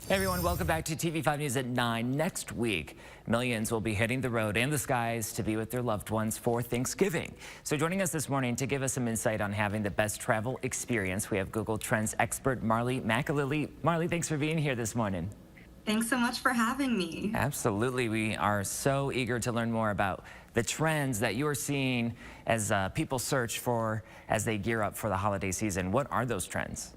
Hey everyone, welcome back to TV5 News at 9. Next week, millions will be hitting the road and the skies to be with their loved ones for Thanksgiving. So joining us this morning to give us some insight on having the best travel experience, we have Google Trends expert Marlee McAlilley. Marlee, thanks for being here this morning. Thanks so much for having me. Absolutely. We are so eager to learn more about the trends that you are seeing as people search for as they gear up for the holiday season. What are those trends?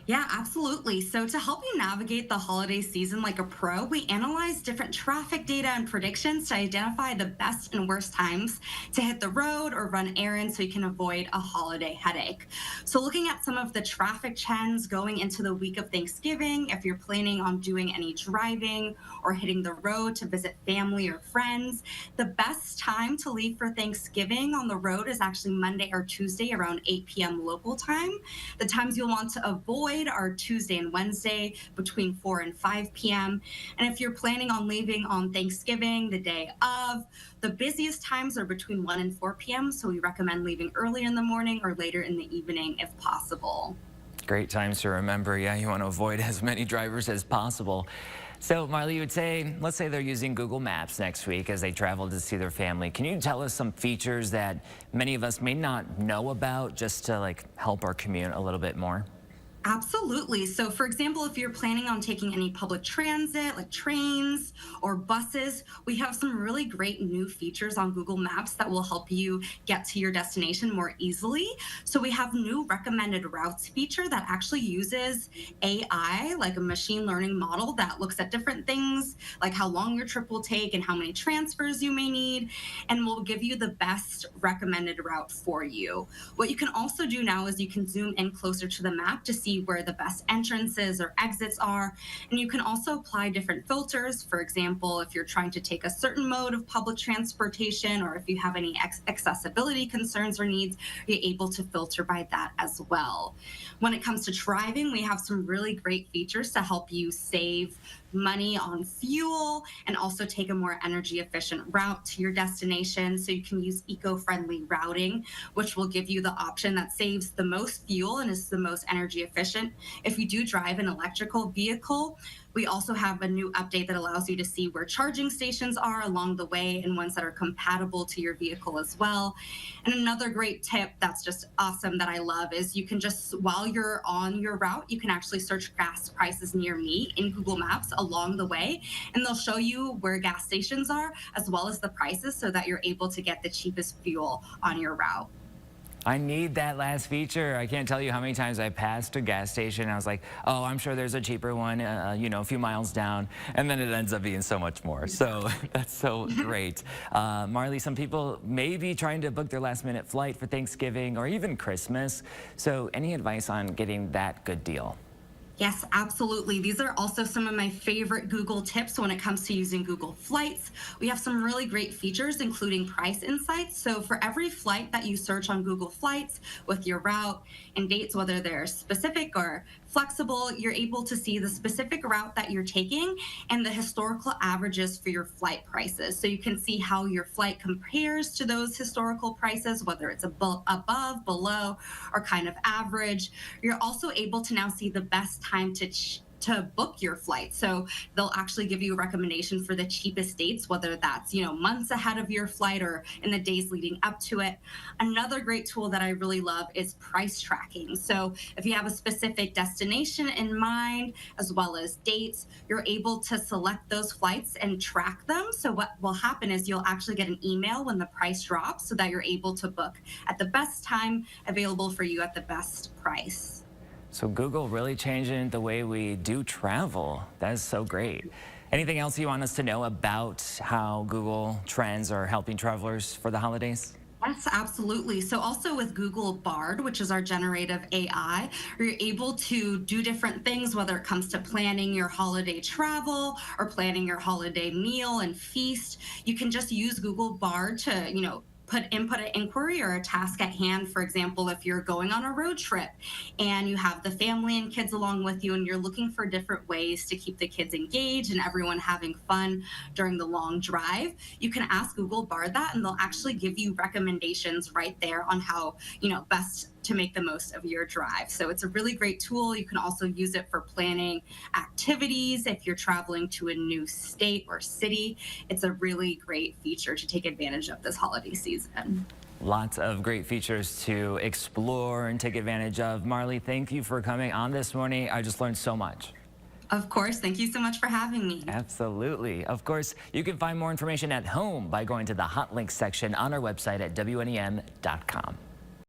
Yeah, absolutely. So, to help you navigate the holiday season like a pro, we analyze different traffic data and predictions to identify the best and worst times to hit the road or run errands so you can avoid a holiday headache. So, looking at some of the traffic trends going into the week of Thanksgiving, if you're planning on doing any driving or hitting the road to visit family or friends, the best time to leave for Thanksgiving on the road is actually Monday or Tuesday around 8 p.m. local time. The times you'll want to avoid are Tuesday and Wednesday between 4 and 5 p.m. And if you're planning on leaving on Thanksgiving, the day of, the busiest times are between 1 and 4 p.m. So we recommend leaving early in the morning or later in the evening if possible. Great times to remember. Yeah, you want to avoid as many drivers as possible. So, Marlee, you would say, let's say they're using Google Maps next week as they travel to see their family. Can you tell us some features that many of us may not know about just to help our commute a little bit more? Absolutely. So, for example, if you're planning on taking any public transit, like trains or buses, we have some really great new features on Google Maps that will help you get to your destination more easily. So, we have new recommended routes feature that actually uses AI, like a machine learning model that looks at different things, like how long your trip will take and how many transfers you may need, and will give you the best recommended route for you. What you can also do now is you can zoom in closer to the map to see where the best entrances or exits are. And you can also apply different filters. For example, if you're trying to take a certain mode of public transportation, or if you have any accessibility concerns or needs, you're able to filter by that as well. When it comes to driving, we have some really great features to help you save money on fuel and also take a more energy efficient route to your destination. So you can use eco-friendly routing, which will give you the option that saves the most fuel and is the most energy efficient. If you do drive an electrical vehicle, we also have a new update that allows you to see where charging stations are along the way and ones that are compatible to your vehicle as well. And another great tip that's just awesome that I love is you can just, while you're on your route, you can actually search gas prices near me in Google Maps along the way, and they'll show you where gas stations are as well as the prices so that you're able to get the cheapest fuel on your route. I need that last feature. I can't tell you how many times I passed a gas station and I was like, oh, I'm sure there's a cheaper one, a few miles down. And then it ends up being so much more. So that's so great. Marlee, some people may be trying to book their last minute flight for Thanksgiving or even Christmas. So any advice on getting that good deal? Yes, absolutely. These are also some of my favorite Google tips when it comes to using Google Flights. We have some really great features, including price insights. So for every flight that you search on Google Flights with your route and dates, whether they're specific or flexible, you're able to see the specific route that you're taking and the historical averages for your flight prices. So you can see how your flight compares to those historical prices, whether it's above, below, or kind of average. You're also able to now see the best time to book your flight. So they'll actually give you a recommendation for the cheapest dates, whether that's, months ahead of your flight or in the days leading up to it. Another great tool that I really love is price tracking. So if you have a specific destination in mind, as well as dates, you're able to select those flights and track them. So what will happen is you'll actually get an email when the price drops so that you're able to book at the best time available for you at the best price. So Google really changing the way we do travel. That is so great. Anything else you want us to know about how Google Trends are helping travelers for the holidays? Yes, absolutely. So also with Google Bard, which is our generative AI, you're able to do different things, whether it comes to planning your holiday travel or planning your holiday meal and feast. You can just use Google Bard to, input an inquiry or a task at hand. For example, if you're going on a road trip and you have the family and kids along with you and you're looking for different ways to keep the kids engaged and everyone having fun during the long drive, you can ask Google Bard that and they'll actually give you recommendations right there on how, best to make the most of your drive. So it's a really great tool. You can also use it for planning activities if you're traveling to a new state or city. It's a really great feature to take advantage of this holiday season. Lots of great features to explore and take advantage of. Marley, thank you for coming on this morning. I just learned so much. Of course. Thank you so much for having me. Absolutely. Of course, you can find more information at home by going to the Hot Links section on our website at WNEM.com.